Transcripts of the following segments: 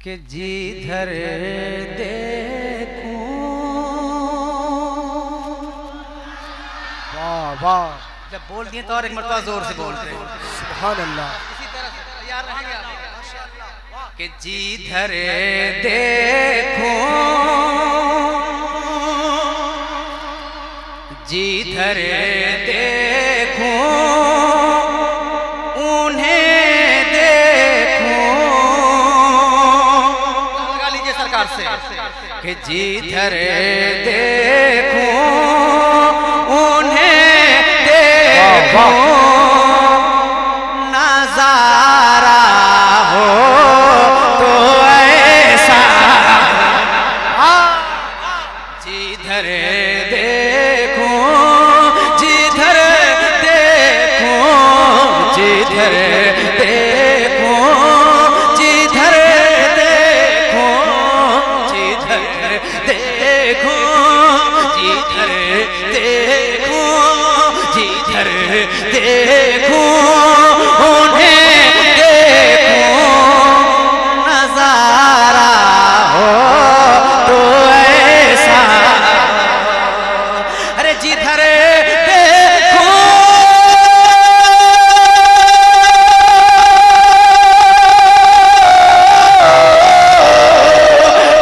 कि जिधर देखूं। वाह वाह, जब बोल दिए तो और एक मरतबा जोर से बोलते हैं। सुभान अल्लाह। इसी तरह से तैयार रहेंगे आप कि जिधर देखूं, जिधर देखूं उन्हें देखूं। लगा लीजिए सरकार से कि जिधर देखूं उन्हें देखूं। नजारा हो तो ऐसा, जिधर देखूं, जिधर देखूं, जिधर देखूं, जिधर देखूं, जिधर देखूं, जिधर देखूं, जिधर देखूं उन्हें देखूं। नजारा हो तो ऐसा, अरे जिधर देखूं,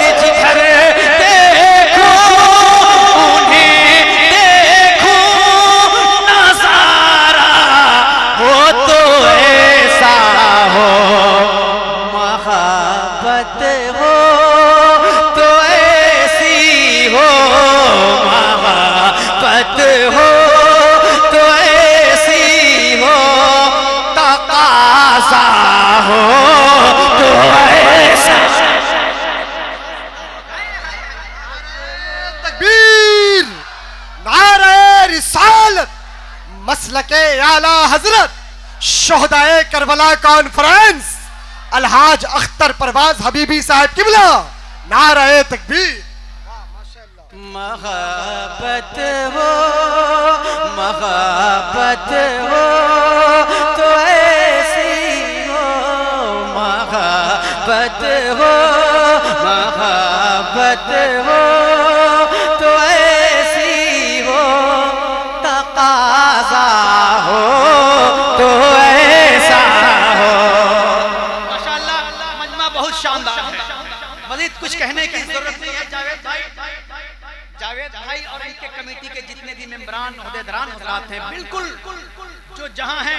जिधर देखूं उन्हें देखूं। नजारा हो तो ऐसा हो, मोहब्बत हो तो ऐसी हो, मोहब्बत हो तो ऐसी हो, तकाज़ा हो तो ऐसा। तकबीर, नारे रिसालत, मसलके आला हजरत, शोहदाए करबला कॉन्फ्रेंस, अलहाज अख्तर परवाज हबीबी साहब किबला, नारे तकबीर। मोहब्बत हो, मोहब्बत हो तो ऐसी हो, मोहब्बत हो, मोहब्बत हो तो ऐसी हो, तकाज़ा हो तो ऐसा हो। माशाअल्लाह, मजमा बहुत शानदार है। मज़ीद कुछ कहने की जरूरत नहीं है। जावेद भाई और इनके कमेटी के जितने भी मेंबरान, ओहदेदारान हज़रात हैं, बिल्कुल जो जहां है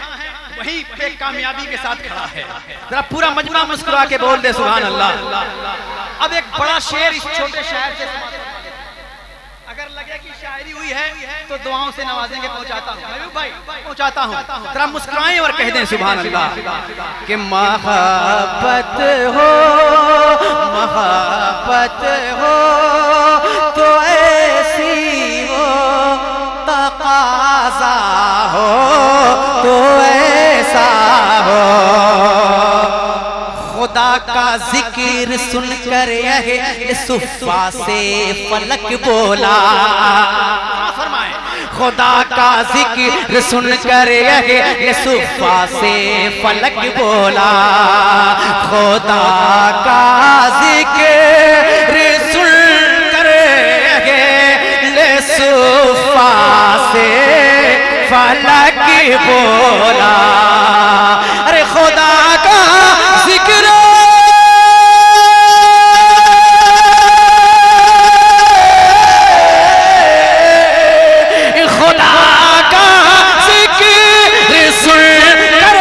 वहीं पे कामयाबी के साथ खड़ा है। जरा पूरा मजमा मुस्कुरा के बोल दे सुभान अल्लाह। अब एक बड़ा शेर इस छोटे शहर से, अगर लगे कि शायरी हुई है तो दुआओं से नवाजेंगे, पहुंचाता हूं महबूब भाई, पहुंचाता हूं। जरा मुस्कुराएं और कह दें सुभान अल्लाह कि मोहब्बत हो, मोहब्बत हो तो ऐसी हो, तकाज़ा हो तो ऐसा हो। खुदा का जिक्र सुनकर यह सुफ़ा से फलक बोला, फरमाए खुदा का जिक्र सुनकर यह सुफ़ा से फलक बोला। खुदा का जिक्र सुनकर यह सुफ़ा से फलक बोला। अरे खुदा का जिक्र, खुदा का जिक्र सुनकर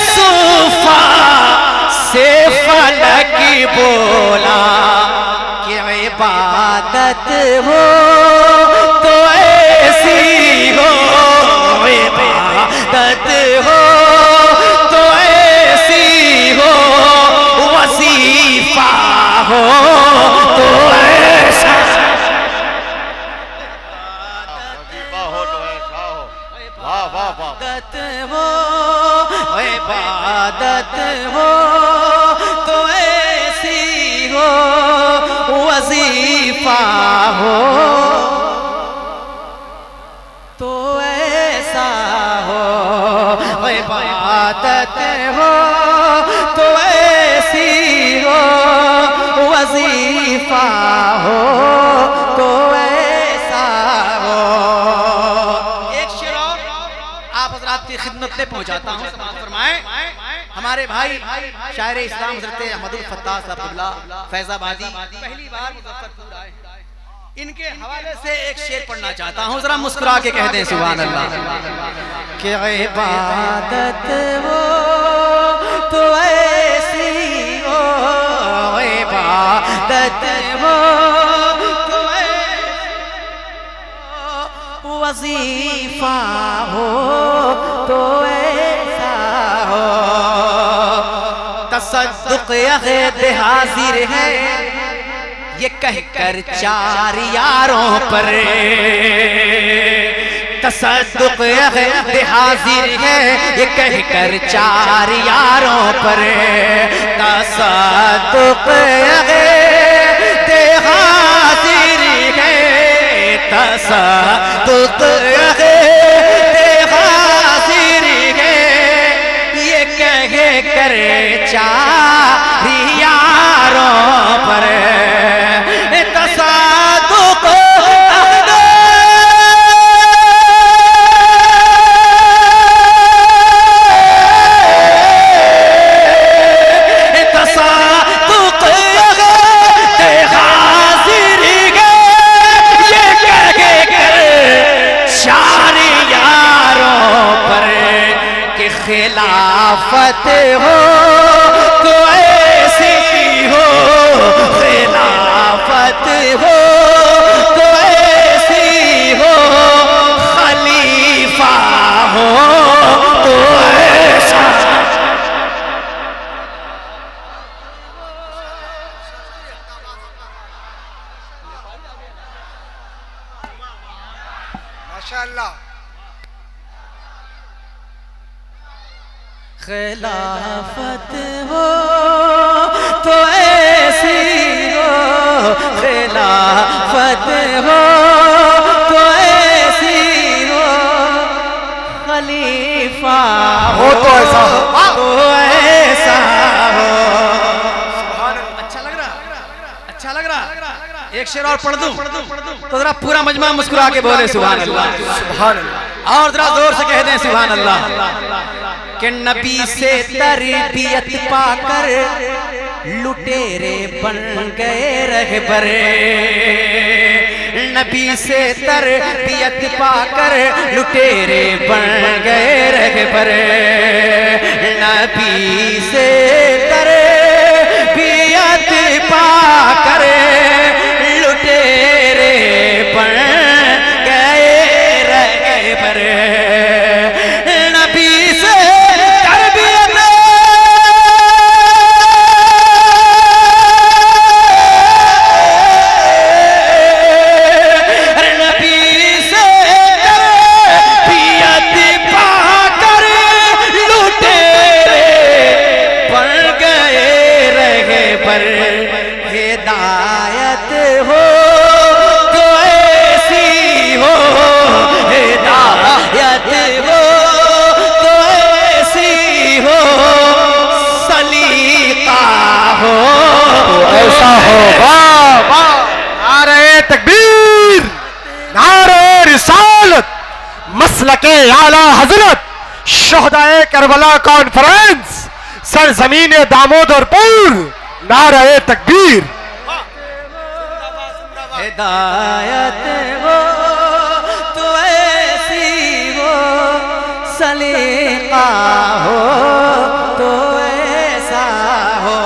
सुफ़ा से फलक बोला कि इबादत हो तो ऐसी हो, इबादत हो तो ऐसी हो, वजीफा हो तो ऐसा, इबादत हो, इबादत हो तो ऐसी हो, वजीफा हो। खिदमत में पहुंचाता हूं। समाअत फरमाएं हमारे भाई शायर इस्लाम हज़रत अहमदुल फत्ताह साहब क़िबला फैज़ाबादी पहली बार मुज़फ्फरपुर आए। इनके हवाले से एक शेर पढ़ना चाहता हूं, जरा मुस्कुरा के कह दें सुभान अल्लाह। कि इबादत वो तो ऐसी हो, इबादत वो तो ऐसी, वजीफा हो तो ऐसा हो, तसद्दुक़ यग़द हाजिर है ये कहकर चार यारों पर, तसद्दुक़ यग़द हाजिर है ये कहकर चार यारों पर, तसद्दुक़ यग़द हाजिर है, तसद्दुक़ यग़द हाजिर है ये कहकर चार यारों पर, खिलाफत हो तो ऐसी हो, खिलाफत हो तो ऐसी हो, खलीफा हो तो ऐसा। माशाअल्लाह। खिलाफत हो तो ऐसी हो, खिलाफत हो तो ऐसी हो, खलीफा हो तो ऐसा हो, तो ऐसा हो। अच्छा लग रहा, अच्छा लग रहा। एक शेर और पढ़ दूं तो जरा पूरा मजमा मुस्कुरा के बोले सुभान अल्लाह, सुभान अल्लाह, और जरा जोर से कह दें सुभान अल्लाह। कि नबी से तरबियत पाकर लुटेरे बन गए रहबरे, नबी से तरबियत पाकर लुटेरे बन गए रहबरे, नबी से तरबियत पाकर लुटेरे बन गए रहबरे, हिदायत हो तो ऐसी हो, हिदायत हो तो ऐसी हो, सलीका हो तो ऐसा हो। वाह वाह, नारे तकबीर, नारे रिसालत, मसलके आला हजरत, शोहदाए करबला कॉन्फ्रेंस, सरजमीन दामोद और पुर, नारे तकबीर। हिदायत हो तो ऐसी हो, सलीका हो तो ऐसा हो।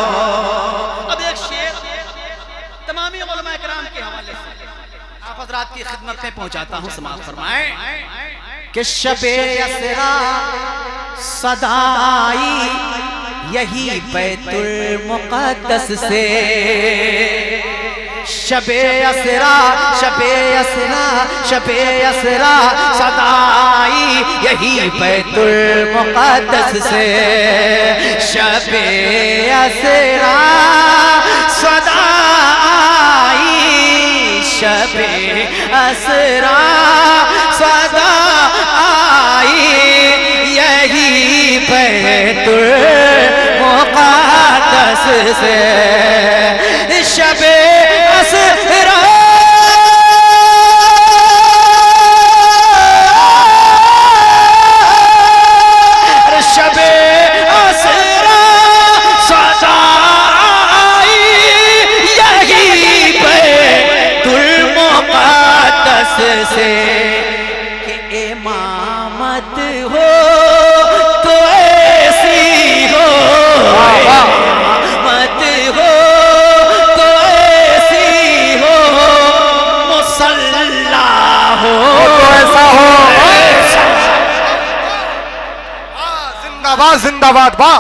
अब एक शेर तमामी उलमा किराम के हवाले से आप हज़रात की खिदमत में पहुंचाता हूं। समाअत फरमाएं कि शबे असरा सदाई यही बैतुल मुक़द्दस से, शबे असरा, शबे असरा, शबे असरा सदाई यही बैतुल मुक़द्दस से, शबे असरा सदाई, शबे असरा सदाई यही बैतुल मुक़द्दस से, शबे असरा जिंदाबाद वाह।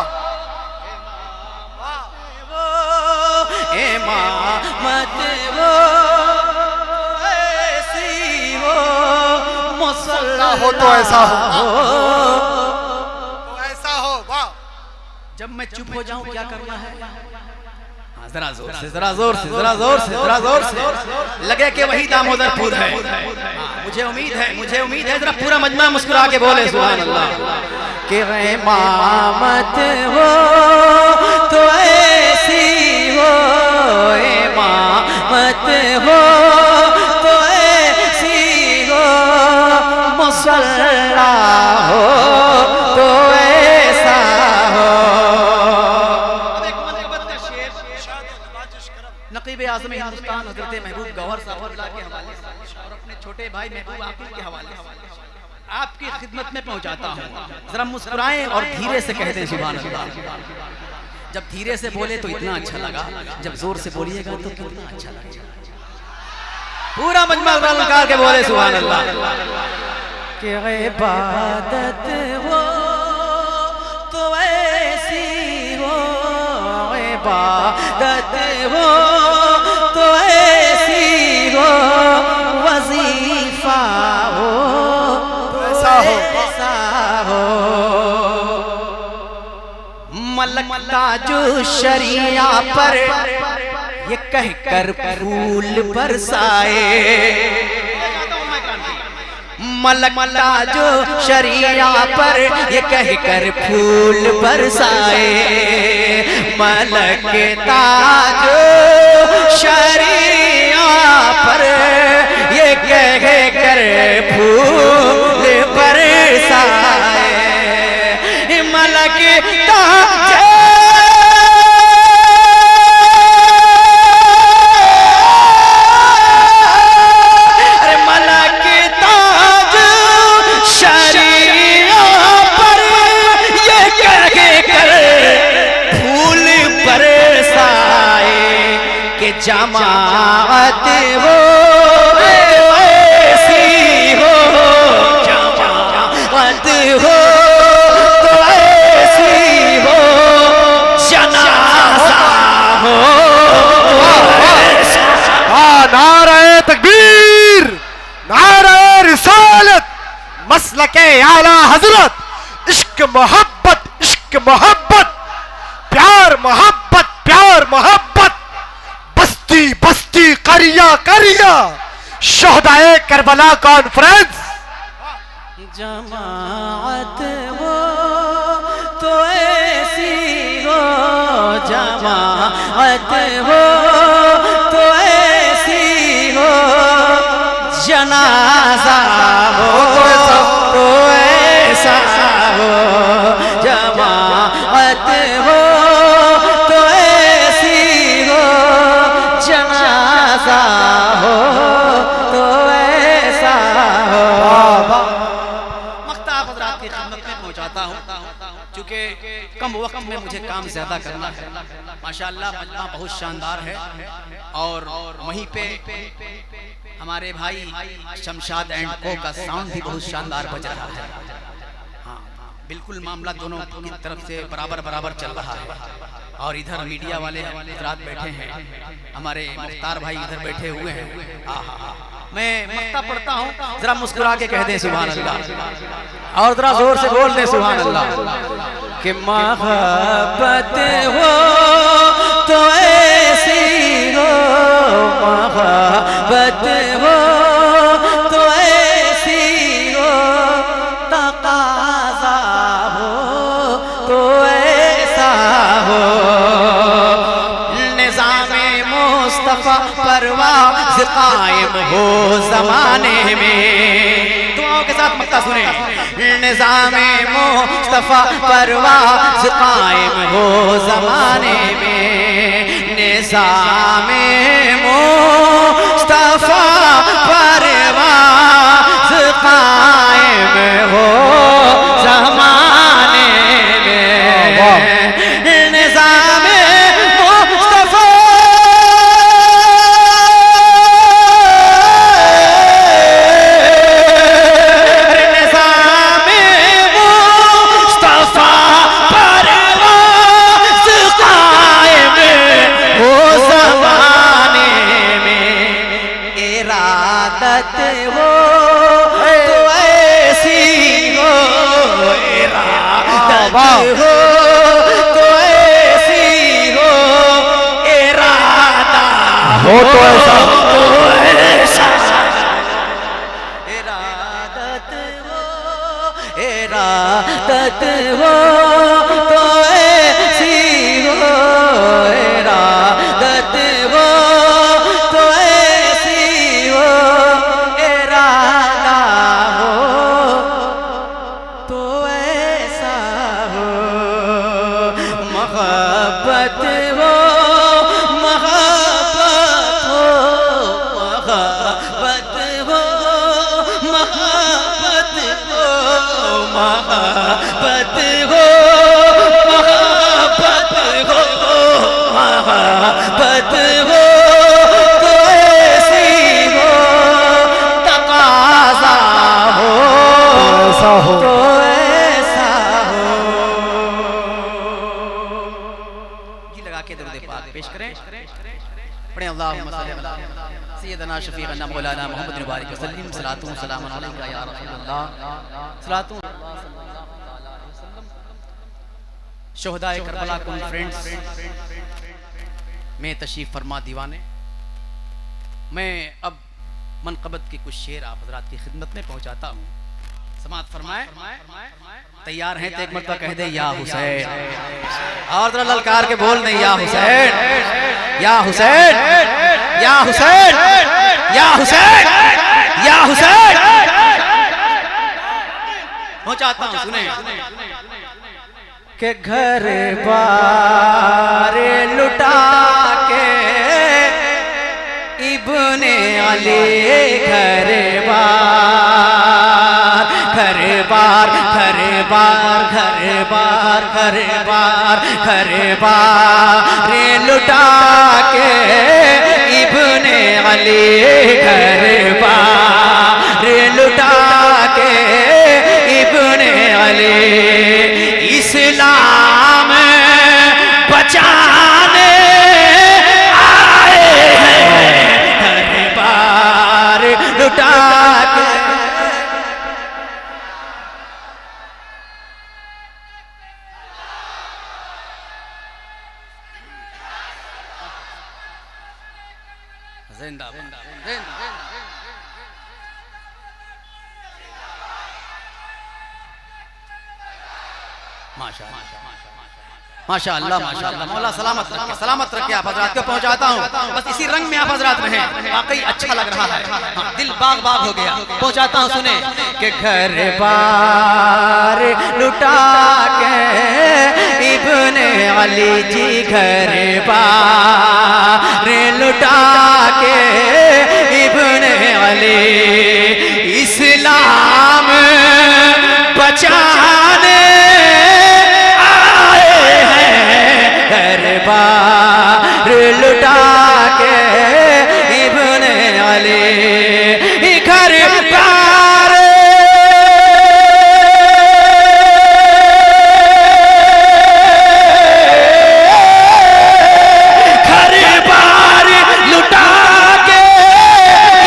इमामत वो ऐसी हो, मुसल्ला हो तो ऐसा हो, तो ऐसा हो वाह। जब मैं चुप हो जाऊं क्या करना है? हाँ, जरा जोर से, जरा जोर से, जरा जोर से, जरा जोर से लगे कि वही दामोदरपुर है। मुझे उम्मीद है जरा पूरा मजमा मुस्कुरा के बोले सुभान अल्लाह। कि इमामत हो तो ऐसी हो, इमामत हो तो ऐसी हो, मुसल्ला हो तो ऐसा हो। अब एक मनक़बत का शेर नक़ीब आज़म हिंदुस्तान हज़रत महबूब गौहर साहब के हवाले से और अपने छोटे भाई महबूब आकिब के हवाले से आपकी खिदमत में पहुंचाता हूं। जरा मुस्कुराएं और धीरे से कह दें सुभान अल्लाह। जब धीरे से बोले तो इतना अच्छा लगा, जब जोर से बोलिएगा तो कितना अच्छा लगेगा। पूरा मजमा निकाल के बोले सुभान अल्लाह। कि इबादत हो तो ऐसी हो, इबादत हो तो ऐसी हो, वजीफा हो ऐसा हो। मलकता जो शरिया पर ये कहकर फूल बरसाए, मलकता जो शरिया पर ये कहकर फूल बरसाए, मलकता जो शरिया पर ये कहकर फूल बरसाए, मलकता जमात हो ऐसी हो, जमात हो तो ऐसी हो, जनाजा हो। नारे तकबीर, नारे रिसालत, मसलके आला हजरत, इश्क मोहब्बत, इश्क मोहब्बत, प्यार मोहब्बत, प्यार मोहब्बत, बस्ती बस्ती करिया करिया, शोहदाए करबला कॉन्फ्रेंस। जमात हो तो ऐसी हो, जमात हो तो ऐसी हो, जनाजा हो तो ऐसा हो, जमात हो तो ऐसी हो, जनाजा हो तो ऐसा हो। मख्ताब हज़रात की खिदमत में पहुंचाता हूं, चूंकि कम वक्त में मुझे काम ज्यादा करना है। माशाअल्लाह मजमा बहुत शानदार है और वहीं पे हमारे भाई शमशाद एंड को का साउंड भी बहुत शानदार बज रहा है। हाँ, बिल्कुल मामला दोनों की तरफ से बराबर बराबर चल रहा है। और इधर मीडिया वाले हज़रात बैठे हैं, हमारे मुख्तार भाई इधर बैठे हुए हैं। मैं मक्ता पढ़ता हूँ, जरा मुस्कुरा के कह दें सुभान अल्लाह, और जरा जोर से बोल दें सुभान अल्लाह। कि मोहब्बत हो तो ऐसी हो, मोहब्बत हो तो ऐसी हो, तकाज़ा हो तो ऐसा हो, निज़ामे मुस्तफ़ा परवाज़ कायम हो ज़माने में। दुआओं के साथ मक्ता सुने। निज़ामे मुस्तफ़ा परवाज़ कायम हो ज़माने में, निज़ामे मुस्तफ़ा परवाज़ कायम हो ज़माने में, निज़ामे मुस्तफ़ा निज़ामे मुस्तफ़ा पर हो तो ऐसा इरादत हो तो ऐसी हो, इरादत हो तो ऐसी हो, इरादा हो तो ऐसा हो, मोहब्बत हो मोहब्बत हो मोहब्बत हो मोहब्बत हो मोहब्बत हो मोहब्बत हो मोहब्बत हो तो ऐसी हो, तकाज़ा हो ऐसा हो। तो ऐसा हो। जी लगा के दरूद पाक पेश करें, पढ़ें अल्लाहुम्मा सल्ली अला सय्यदना शफीअना मौलाना मुहम्मद बारिक वसल्लम सलातु व सलामुन अलैका या रसूलल्लाह सलातु शोहदाए करबला कॉन्फ्रेंस में तशरीफ फरमा दीवाने। मैं अब मनक़बत के कुछ शेर आप हज़रात की खिदमत में पहुंचाता हूँ। समाअत फरमाए। तैयार हैं तो एक मरतबा कह दे या हुसैन, और जरा ललकार के बोल नहीं, या हुसैन या हुसैन या हुसैन या हुसैन या हुसैन। पहुंचाता हूँ, सुने के घर बार लुटा के इब्ने अली घर बार घर बार घर बार घर बार घर बार घर बार लुटा के इब्ने अली घर बार लुटा के इब्ने अली इस्लाम बचाने आए हैं हर बार लुटा के। जिंदाबाद माशाअल्लाह माशाअल्लाह। मौला सलामत रखे आप हजरात को पहुंचाता हूँ। बस इसी रंग में आप हजरात रहें, वाकई अच्छा लग रहा है। हाँ, दिल बाग बाग हो गया। पहुंचाता हूँ, सुने कि घर बार लुटा के इब्ने अली जी घर बार लुटा के इब्ने अली इस्लाम बचाने घर बार लुटा के इब्ने अली घर बार घर बार लुटा के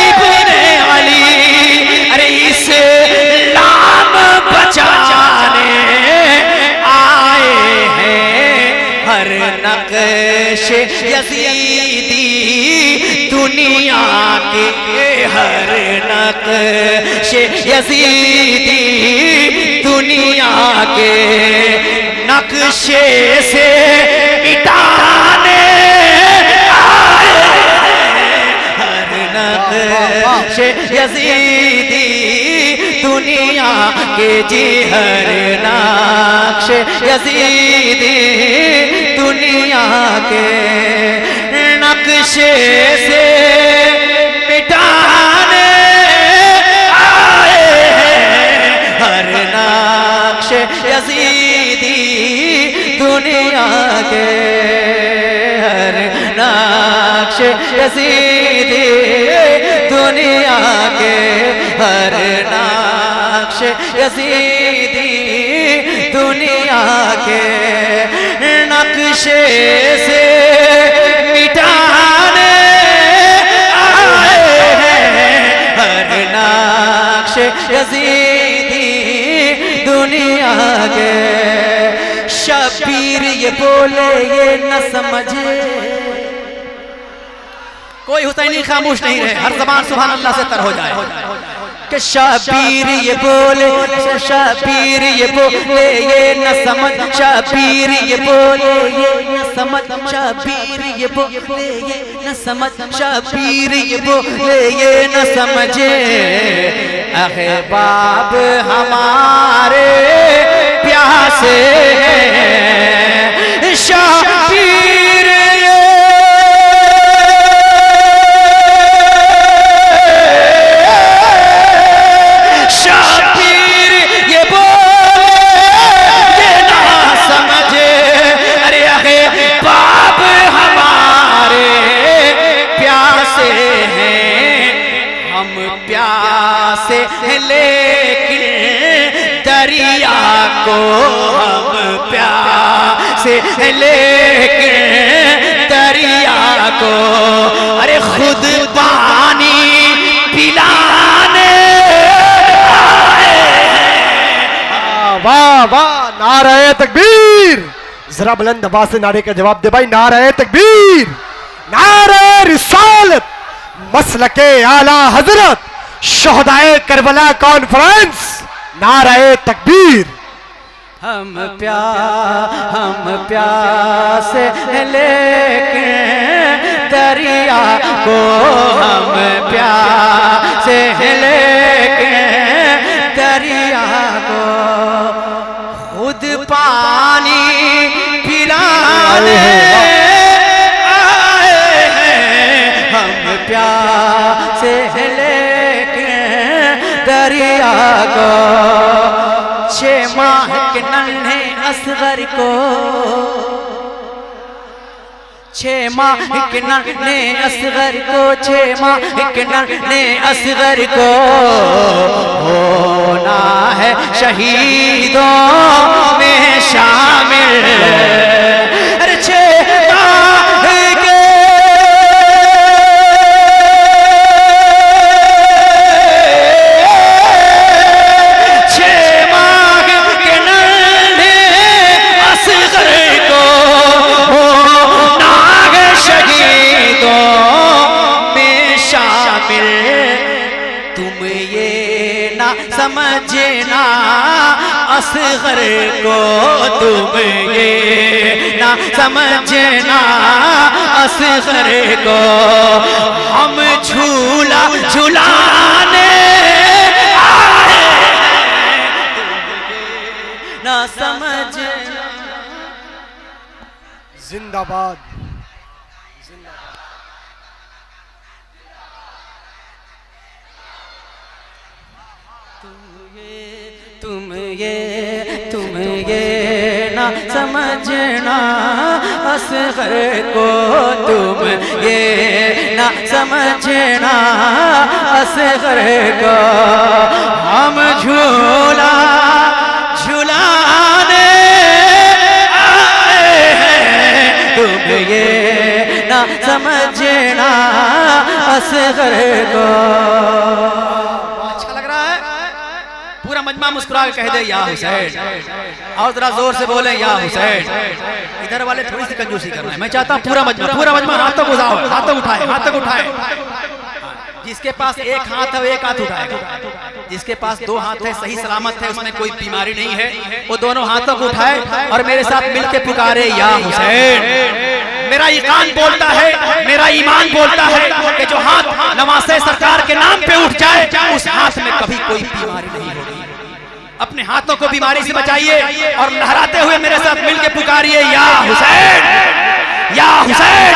इब्ने अली, अरे इस्लाम बचाने आए हैं हर नक्श यज़ीदी दुनिया के, हर नक्श यज़ीदी दुनिया के नक्शे से मिटाने आए हर नक्श यज़ीदी दुनिया के जी, हर नक्श यज़ीदी दुनिया के नक्शे से मिटाने आए हैं हर नक्श यज़ीदी दुनिया के, हर नक्श यज़ीदी दुनिया के, हर नक्श यज़ीदी दुनिया के नक्शे से मिटाने आए हैं हर नक्श यज़ीदी दुनिया के। शबीर ये बोले ये न समझे कोई हुसैनी खामोश नहीं रहे, हर जबान सुभान अल्लाह से तर हो जाए कि शबीर ये बोले, शबीर ये बोले ये न समझ, शबीर ये बोले ये न समझ, शबीर ये बोले ये न समझ, शबीर ये बोले ये न समझे, अहबाब हमारे प्यासे शबीर लेकिन दरिया को हम प्यासे, लेकिन दरिया को अरे खुद पानी पिलाने वाह वाह, नारे तकबीर। जरा बुलंद आवाज से नारे का जवाब दे भाई, नारे तकबीर, नारे रिसालत, मसलके आला हजरत, शोहदाए करबला कॉन्फ्रेंस, नारे तकबीर। हम प्यासे लेकिन दरिया को हम प्यासे लेकिन दरिया को खुद पानी पिलाने आए हैं। हम प्यासे दरिया को 6 माह के नन्हे असगर को, 6 माह के नन्हे असगर को, 6 माह के नन्हे असगर को होना है शहीदों में शामिल। अरे 6 माह के समझना असगर को, तुम ये ना समझना असगर को, हम झूला झूलाने आए ना समझना। जिंदाबाद। तुम ये ना समझना असगर को, तुम ये ना समझना असगर को, हम झूला झूलाने आए हैं। तुम ये ना समझना असगर को। पूरा मजमा मुस्कुरा के कह दे या हुसैन, और जरा जोर से बोले या हुसैन। इधर वाले थोड़ी सी कंजूसी कर रहे हैं। मैं चाहता हूँ पूरा मजमा हाथ तक उठाओ, हाथ तक उठाए। जिसके पास एक हाथ है वो एक हाथ उठाएगा, जिसके पास 2 हाथ है सही सलामत है, उसमें कोई बीमारी नहीं है, वो दोनों हाथों को उठाए और मेरे साथ मिलके पुकारे या हुसैन। मेरा ईमान बोलता है, मेरा ईमान बोलता है कि जो हाथ नवासे सरकार के नाम पे उठ जाए उस हाथ में कभी कोई बीमारी नहीं होगी। अपने हाथों को बीमारी से बचाइए और लहराते हुए मेरे साथ मिलके पुकारिए या हुसैन, या हुसैन,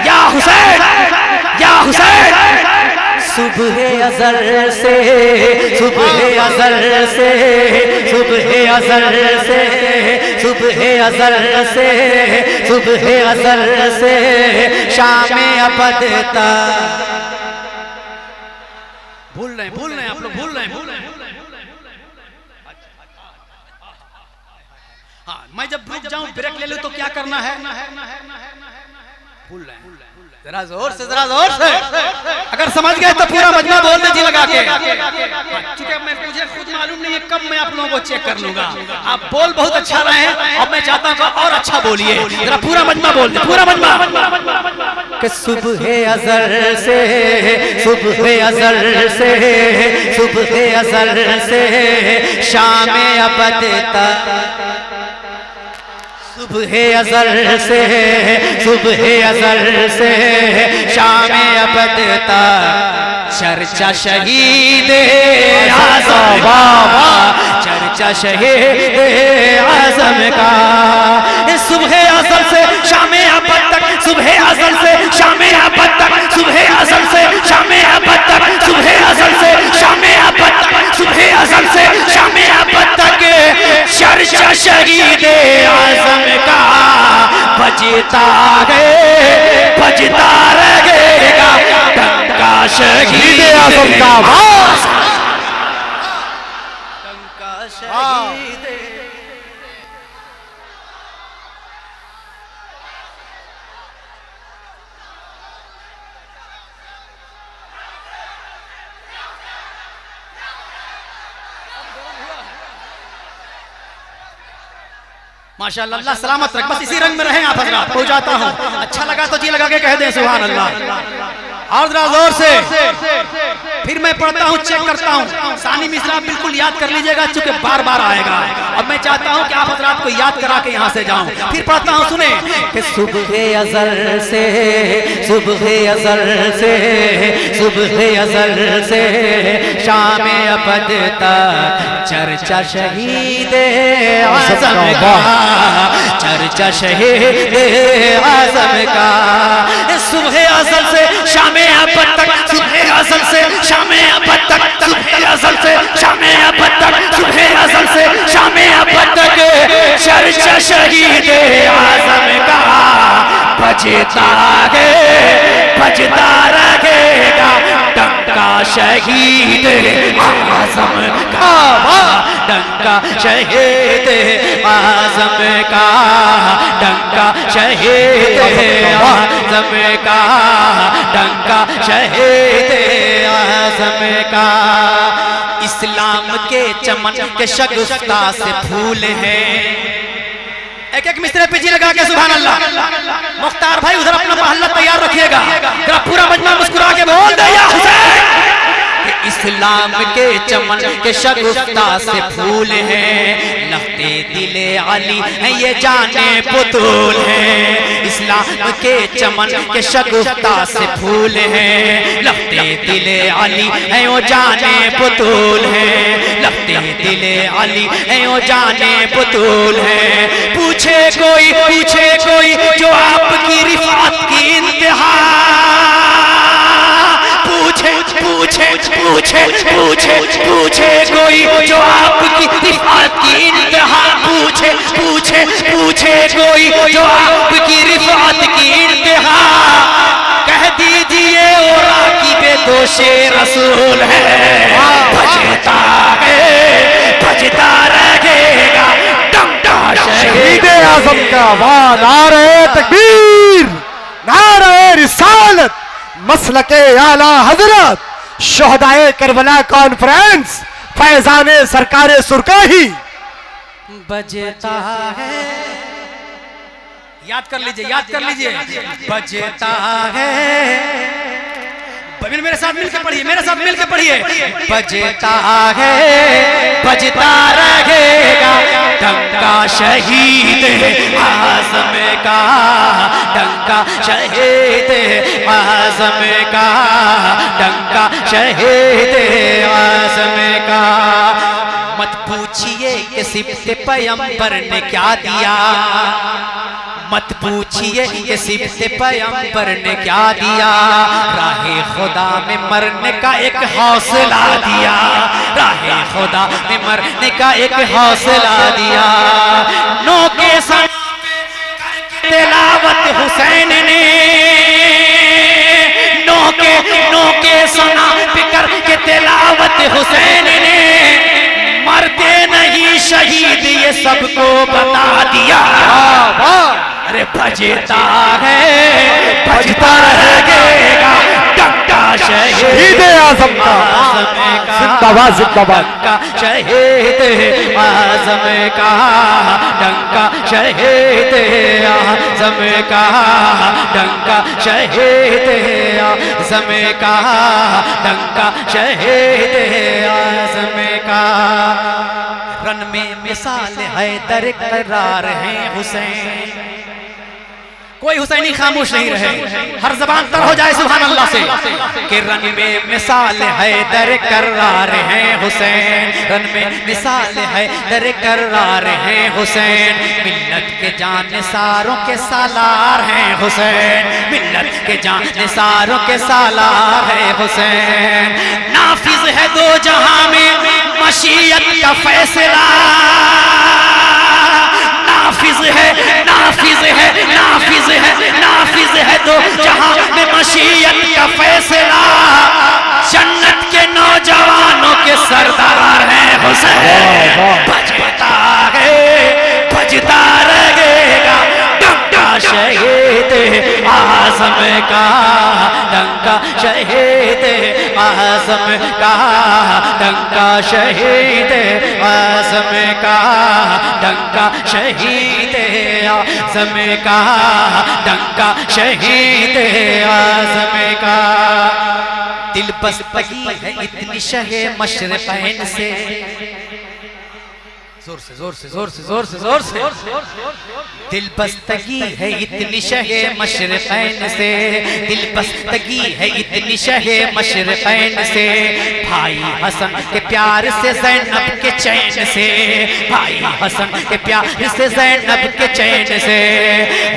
या हुसैन, या हुसैन। सुबह अज़र से, सुबह अज़र से, सुबह अज़र से, सुबह अज़र से, सुबह अज़र से शाम अबद तक। भूल रहे हैं आप लोग, भूल रहे हैं। हाँ, मैं जब रुक जाऊं ब्रेक ले लूं तो क्या करना है? भूल रहे हैं। जरा जोर से, जरा जोर से। अगर समझ गए तो पूरा मजमा बोल दे जी लगा के। चूंकि मुझे खुद मालूम नहीं है कब मैं आप लोगों को चेक कर लूंगा। आप बोल बहुत अच्छा रहे हैं और मैं चाहता हूं और अच्छा बोलिए। जरा पूरा मजमा बोल दे, पूरा मजमा। कि सुबह अज़ल से सुबह अज़ल से सुबह अज़ल से शाम अबद तक सुबह अज़ल से सुबह अज़ल से शाम अबद तक चर्चा शहीद आज़म बाबा चर्चा शहीद आज़म का सुबह अज़ल से शाम अबद तक सुबह अज़ल से शाम अबद तक सुबह अज़ल से शाम अबद तक सुबह अज़ल से शाम अबद तक सुबह अज़ल से शाम अबद तक चर्चा शहीद आज़म का बजता रहेगा डंका शहीद आज़म का डंका शहीद माशाअल्लाह अल्लाह सलामत रख बस इसी रंग में रहें आप हजरात पहुंचाता हूं अच्छा लगा तो जी लगा के कह दें सुभान अल्लाह और जरा जोर से फिर मैं पढ़ता हूं चेक करता हूं सानी मिसरा बिल्कुल याद कर लीजिएगा चूंकि बार बार आएगा और मैं चाहता हूं कि आप हजरात को याद करा के यहां से जाऊं फिर पढ़ता हूं सुने कि सुबह अज़ल से सुबह अज़ल से सुबह अज़ल से शाम अबद तक चर्चा शहीद आज़म का चर्चा शहीद आज़म का सुबह अज़ल से शाम अबद तक सुबह अज़ल से शाम अबद तक सुबह अज़ल से शाम अबद तक सुबह अज़ल से शाम अबद तक चर्चा शहीद आज़म का बजता रहेगा डंका शहीद आज़म का डंका शहीद आज़म का डंका शहीद आज़म का डंका शहीद आज़म का इस्लाम के चमन के शगुफ्ता से फूल हैं एक एक मिस्त्री पे जी लगा के सुभान अल्लाह मुख्तार भाई उधर अपना महल्ला तैयार रखिएगा जरा पूरा मजमा मुस्कुरा के बोल दे या हुसैन इस्लाम के चमन के शगुफ्ता से फूल हैं लखते दिले अली है ये जाने पुतूल हैं इस्लाम के चमन के शगुफ्ता से फूल हैं लखते दिले अली है वो जाने पुतूल हैं लखते दिले अली है वो जाने पुतूल हैं पूछे कोई जो आपकी रिफात की इंतहा पूछे कोई जो आपकी रिफात की इंतहा पूछे कोई जो आपकी रिफात की इंतहा कह दीजिए और की बेदोशे रसूल है बजता रहेगा डंका शहीद आज़म का नारे तकबीर नारे रिसालत मसलके आला हजरत शोहदाए करबला कॉन्फ्रेंस फैजाने सरकारे सुरकाही बजता है याद कर लीजिए बजता है मेरे साथ मिलकर पढ़िए बजता रहेगा डंका शहीद आज़म का डंका शहीद आज़म का डंका शहीद आज़म का मत पूछिए कि सिफ्त पैगंबर ने क्या दिया मत पूछिए कि सिफ्त पैगंबर ने क्या दिया राहे खुदा में मरने का एक हौसला दिया राहे खुदा में मरने का एक हौसला दिया नो के तिलावत हुसैन ने नो के सना फिकर के तिलावत हुसैन ने मरते नहीं शहीद ये सबको बता दिया अरे बजता रहेगा डंका शहीद आज़म आज़म का जिंदाबाद जिंदाबाद डंका शहीद आज़म का डंका शहीद आज़म का डंका शहीद आज़म का डंका शहीद आज़म का रन में मिसाल है दर करार है हुसैन कोई हुसैनी खामोश नहीं रहे हर जबान तर हो जाए सुभान अल्लाह से कि रन में मिसाल है दर करार है हुसैन रन में मिसाल है दर करार है हुसैन मिल्लत के जानसारों के सालार हैं हुसैन मिल्लत के जानसारों के सालार है हुसैन नाफिज है दो जहां में मशीयत का फैसला नाफिज है नाफिज है नाफिज है नाफिज है दो जहां में मशीयत का फैसला जन्नत के नौजवानों के सरदार हैं हुसैन बजता रहेगा डंका शहीद आज़म का डंका शहीद आज़म का डंका शहीद आज़म का डंका शहीद आज़म का डंका शहीद आज़म का दिल बस्तगी है इतनी शहे मशरक़ैन से जोर से जोर से जोर से जोर से जोर से दिल बस्तगी है इतनी शहे मशरक़ैन से दिल बस्तगी है इतनी शहे मशरक़ैन से भाई हसन के प्यार से ज़ैनब के चैन से भाई हसन के प्यार से ज़ैनब के चैन से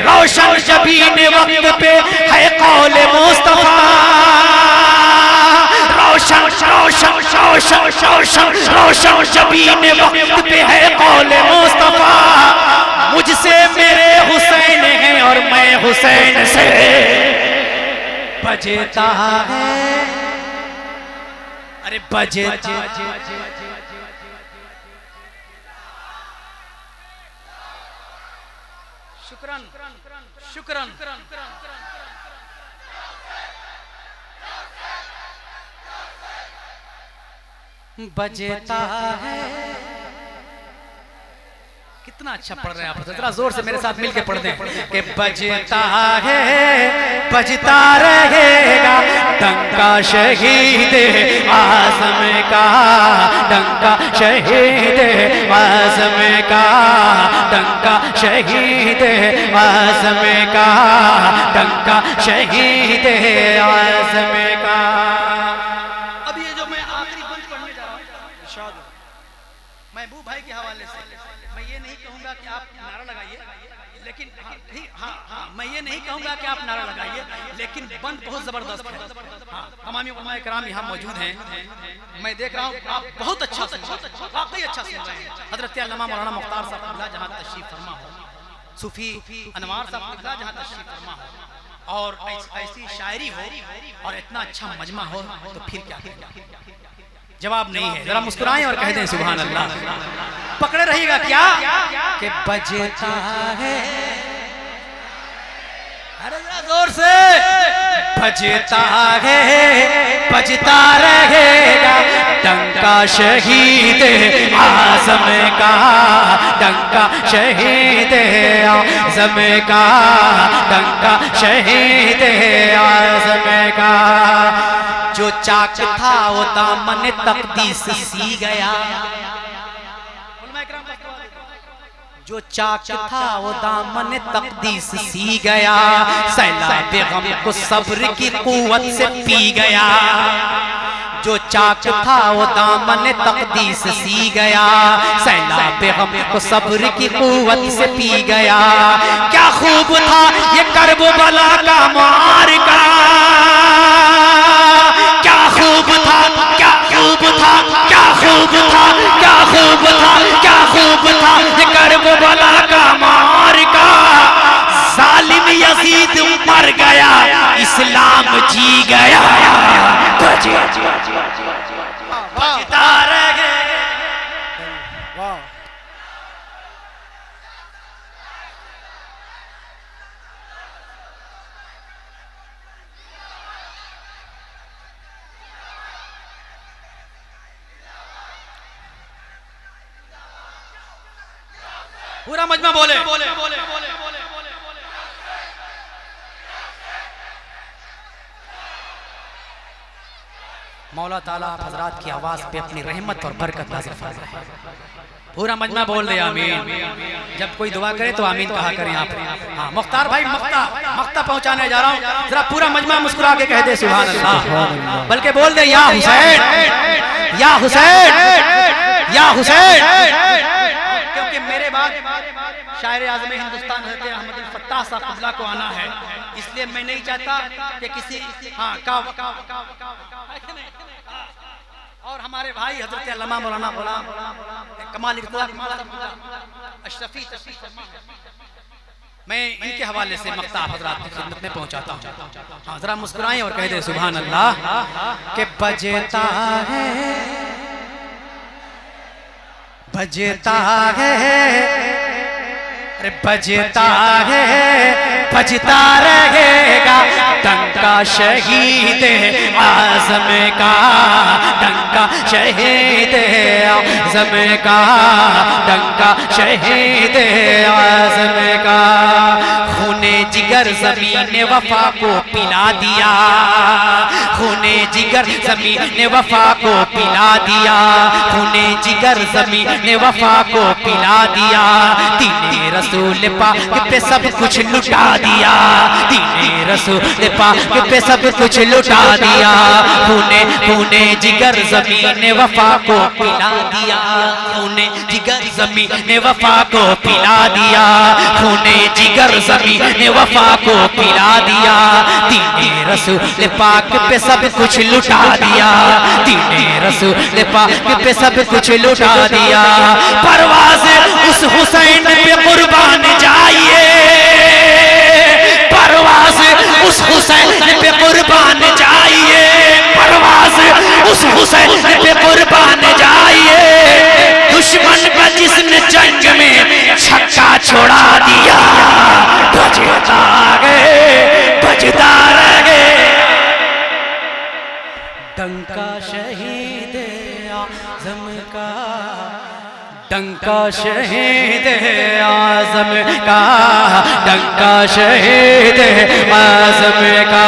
रोशन जबीन वक्त पे है कौल मुस्तफा रोशन रोशन रोशन रोशन रोशन जबीन वक्त पे है कौल मुस्तफा मुझसे मेरे हुसैन हैं और मैं हुसैन से बजता है अरे बजता शुक्रन शुक्रन बजता है कितना अच्छा पढ़ रहे हैं आप जरा जोर से मेरे साथ मिलके पढ़ दें कि बजता है बजता रहेगा डंका शहीद आज़म का डंका शहीद आज़म का डंका शहीद आज़म का डंका शहीद आज़म का महबूब भाई के हवाले से मैं ये नहीं कहूंगा कि आप नारा लगाइए लेकिन हाँ मैं ये नहीं कहूंगा कि आप नारा लगाइए लेकिन बंद बहुत जबरदस्त है हाँ तमामी उलमाए कराम यहाँ मौजूद हैं मैं देख रहा हूँ आप बहुत अच्छा वाकई अच्छा सुन रहे हैं हजरत अल्लामा मौलाना मुख्तार साहब जहाँ तशरीफ फरमा हो सूफी अनवार साहब जहाँ तशरीफ फरमा हो और ऐसी शायरी हो और इतना अच्छा मजमा हो तो फिर क्या जवाब नहीं है जरा मुस्कुराएं और कह दें सुभान अल्लाह पकड़े रहिएगा क्या कि बजता है अरे जोर से बजता है बजता रहेगा डंका शहीद आज़म का डंका शहीद आज़म का डंका शहीद आज़म का जो चाक था वो दामन तकदीस सी गया जो चाक था वो दामन तकदीस सी गया सैलाब गम को सब्र की कुव्वत से पी गया जो चाक था वो दामन तकदीस सी गया सैलाब गम को सब्र की कुव्वत से पी गया क्या खूब था ये करबला का मारका क्या खूब था क्या खूब था क्या खूब था क्या खूब था क्या खूब था ये करबला का मारका जालिम यजीद मर गया इस्लाम जी गया बजता रहे पूरा मजमा बोले। मौला ताला आप हजरात की आवाज पे अपनी रहमत और बरकत नाज़िल फरमाए। पूरा मजमा बोल दे आमीन। जब कोई दुआ करे तो आमीन कहा करें आप। हाँ मुख्तार भाई मक्ता पहुंचाने जा रहा हूँ, जरा पूरा मजमा मुस्कुरा के कह दे सुभान अल्लाह, बल्कि बोल दे या हुसैन या हुसैन या हुसैन। क्योंकि मेरे बाद शायर आज़म हिंदुस्तान हज़रत अहमद अल फत्ताह साहब क़िबला को आना है, इसलिए मैं नहीं चाहता कि किसी और हमारे भाई हजरत अल्लामा मौलाना गुलाम कमाल अशरफी, मैं इनके हवाले से मक्ता हजरात की खिदमत में पहुंचाता हूँ। हाँ जरा मुस्कुराएं और कह दे सुभान अल्लाह के बजता है बजता है बजता है बजता रहेगा डंका शहीद आज़म का, डंका शहीद आज़म का, डंका शहीद आज़म का। खूने जिगर ज़मीन वफा को पिला दिया, खूने जिगर ज़मीन वफा को पिला दिया, खूने जिगर ज़मीन वफा को पिला दिया। दीने रसूल पाक पे सब कुछ लुटा दिया, दीने रसूल पाक पे सब कुछ लुटा दिया। खूने खूने जिगर ज़मीन वफा को पिला दिया, खूने जिगर ज़मीन वफा को पिला दिया, खूने जिगर ज़मीन वफा को पिला दिया। दीने रसूल पाक पे सब कुछ लुटा दिया, दीने रसूल पाक पे सब कुछ लुटा दिया। परवाज़ उस हुसैन पे कुर्बान जाइए, परवाज़ उस हुसैन पे कुर्बान जाइए, परवाज़ उस हुसैन पे कुर्बान जाइए। दुश्मन का जिसने जंग में छक्का छोड़ा दिया, बजता गए बजता रहे डंका शहीद आज़म का, डंका शहीद आज़म का, डंका शहीद आज़म का।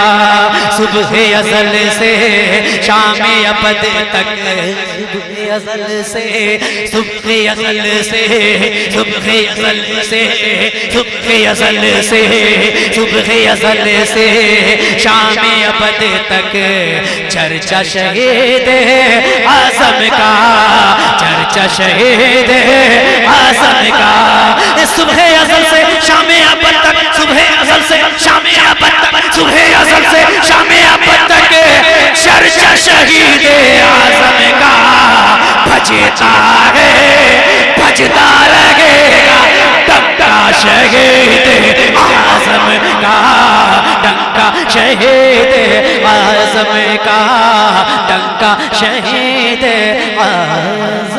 सुबह अज़ल से शाम अबद तक, सुबह अज़ल से सुबह अज़ल से सुबह अज़ल से सुबह अज़ल से सुबह अज़ल से शाम अबद तक चर्चा शहीद आज़म का, चर्चा शहीद आज़म का। सुबह अज़ल से शाम अबद तक, सुबह अज़ल से शाम अबद तक, सुबह अज़ल से शाम अबद तक चर्चा शहीद आज़म का। बजता है बजता रहेगा डंका शहीद आज़म का, डंका शहीद आज़म का, डंका शहीद आज़म